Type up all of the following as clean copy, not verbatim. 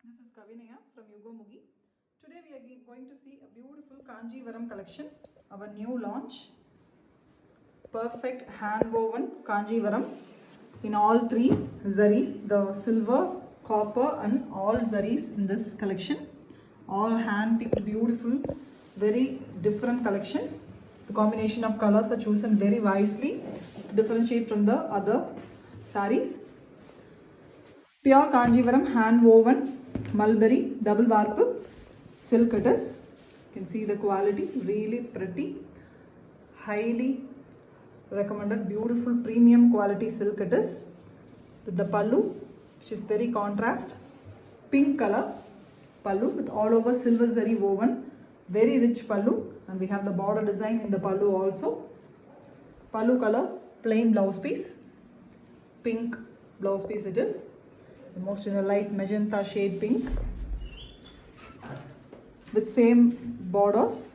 This is Kavinaya from Yugomugi. Today we are going to see a beautiful Kanjivaram collection, our new launch. Perfect hand woven Kanjivaram in all three zaris, the silver, copper and all zaris in this collection. All hand picked beautiful, very different collections. The combination of colors are chosen very wisely to differentiate from the other saris. Pure Kanjivaram hand woven mulberry double warp silk it is. You can see the quality, really pretty, highly recommended, beautiful premium quality silk it is. With the pallu, which is very contrast, pink color pallu with all over silver zari woven, very rich pallu, and we have the border design in the pallu also. Pallu color, plain blouse piece, pink blouse piece it is. Almost in a light magenta shade pink with same borders.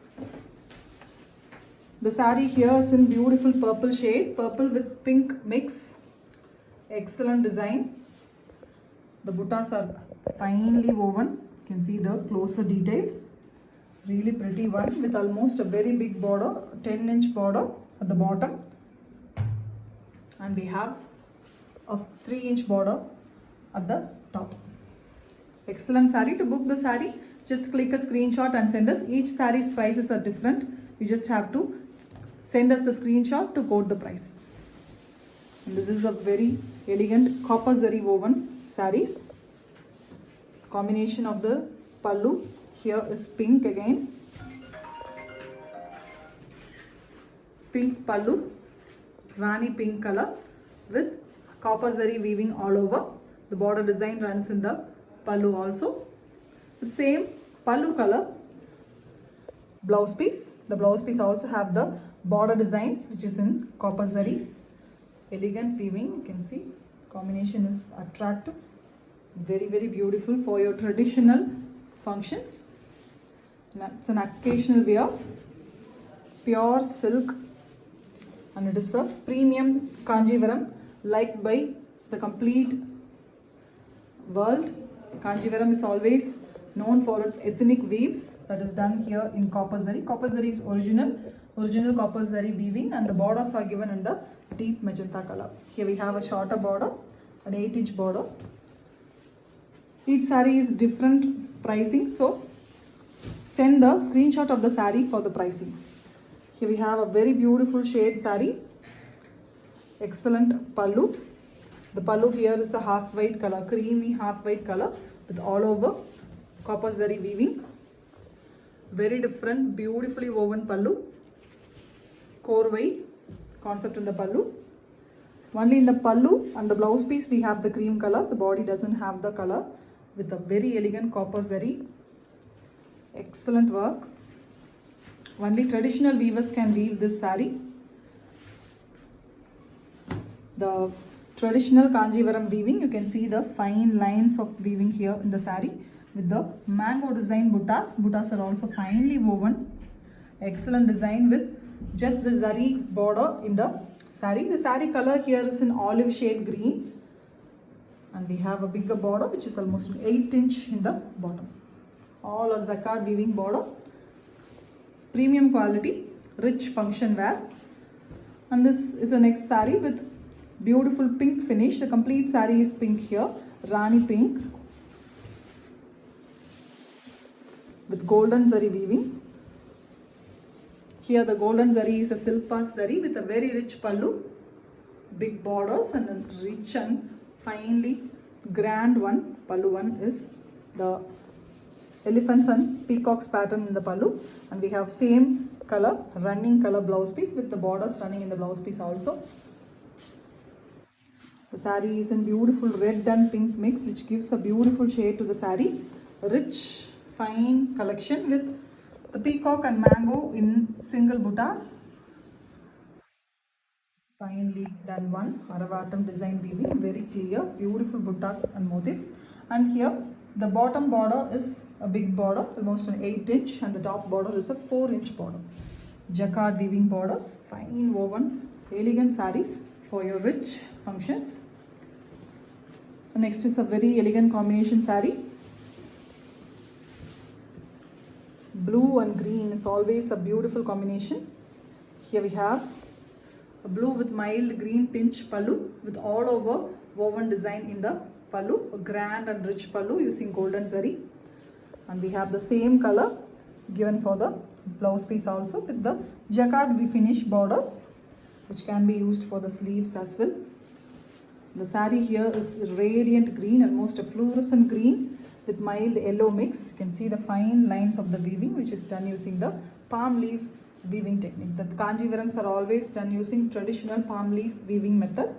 The saree here is in beautiful purple shade, purple with pink mix. Excellent design. The buttas are finely woven. You can see the closer details. Really pretty one with almost a very big border, 10-inch border at the bottom. And we have a 3-inch border at the top. Excellent saree. To book the saree, just click a screenshot and send us. Each saree's prices are different. You just have to send us the screenshot to quote the price. And this is a very elegant copper zari woven sarees. Combination of the pallu here is pink again. Pink pallu, rani pink color with copper zari weaving all over. The border design runs in the pallu also. The same pallu color blouse piece. The blouse piece also have the border designs which is in copper zari. Elegant weaving, you can see. Combination is attractive. Very, very beautiful for your traditional functions. It's an occasional wear. Pure silk. And it is a premium Kanjivaram liked by the complete world. Kanjivaram is always known for its ethnic weaves that is done here in copper zari. Copper zari is original copper zari weaving, and the borders are given in the deep magenta color. Here we have a shorter border, an 8-inch border. Each saree is different pricing, so send the screenshot of the saree for the pricing. Here we have a very beautiful shade saree. Excellent pallu. The pallu here is a half white color, creamy half white color with all over copper zari weaving. Very different, beautifully woven pallu. Korvai concept in the pallu. Only in the pallu and the blouse piece we have the cream color. The body doesn't have the color with a very elegant copper zari. Excellent work. Only traditional weavers can weave this saree. The traditional Kanjivaram weaving, you can see the fine lines of weaving here in the saree with the mango design buttas. Buttas are also finely woven. Excellent design with just the zari border in the saree. The saree color here is in olive shade green. And we have a bigger border which is almost 8-inch in the bottom. All a Jacquard weaving border. Premium quality, rich function wear. And this is the next saree with beautiful pink finish. The complete saree is pink here, rani pink with golden zari weaving. Here the golden zari is a silk pass zari with a very rich pallu, big borders and a rich and finely grand one. Pallu one is the elephants and peacocks pattern in the pallu, and we have same color, running color blouse piece with the borders running in the blouse piece also. The saree is in beautiful red and pink mix which gives a beautiful shade to the saree. Rich, fine collection with the peacock and mango in single buttas. Finely done one, Aravatam design weaving, very clear, beautiful buttas and motifs. And here the bottom border is a big border, almost an 8-inch, and the top border is a 4-inch border. Jacquard weaving borders, fine woven, elegant sarees for your rich functions. Next is a very elegant combination saree. green is always a beautiful combination. Here we have a blue with mild green tinge pallu with all over woven design in the pallu, a grand and rich pallu using golden zari. And we have the same color given for the blouse piece also with the jacquard finish borders, which can be used for the sleeves as well. The saree here is radiant green, almost a fluorescent green with mild yellow mix. You can see the fine lines of the weaving, which is done using the palm leaf weaving technique. The Kanjivarams are always done using traditional palm leaf weaving method.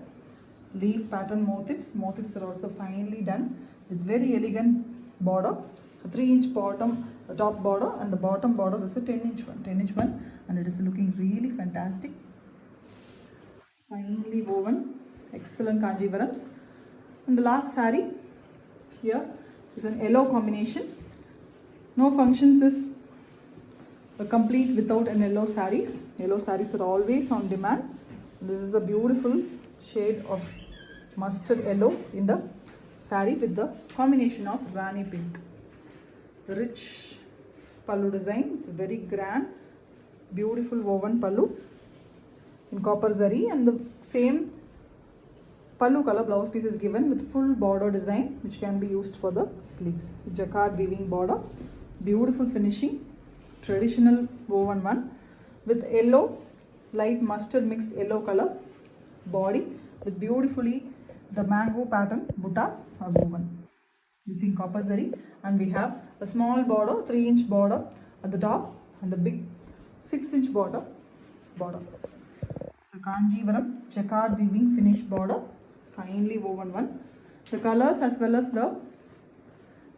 Leaf pattern motifs are also finely done with very elegant border. A 3-inch top border, and the bottom border is a 10-inch one, and it is looking really fantastic. Finely woven, excellent Kanjivarams. And the last saree here is an yellow combination. No functions is complete without an yellow sarees. Yellow sarees are always on demand. This is a beautiful shade of mustard yellow in the saree with the combination of Rani pink. Rich pallu design. It's a very grand, beautiful woven pallu in copper zari, and the same pallu color blouse piece is given with full border design, which can be used for the sleeves. Jacquard weaving border, beautiful finishing, traditional woven one with yellow, light mustard mixed yellow color body with beautifully the mango pattern buttas are woven using copper zari, and we have a small border, 3-inch border at the top, and a big 6-inch border. So Kanjivaram jacquard weaving finish border, finely woven one. The colors as well as the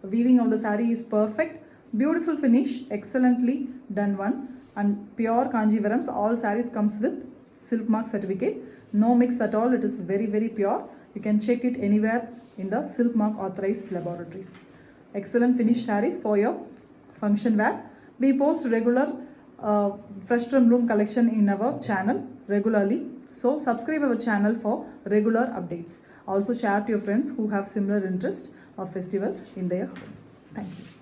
weaving of the saree is perfect. Beautiful finish, excellently done one, and pure Kanjivarams. All sarees comes with silk mark certificate. No mix at all. It is very, very pure. You can check it anywhere in the silk mark authorized laboratories. Excellent finished sarees for your function wear. We post regular fresh from loom collection in our channel regularly. So subscribe our channel for regular updates. Also share to your friends who have similar interest of festival in their home. Thank you.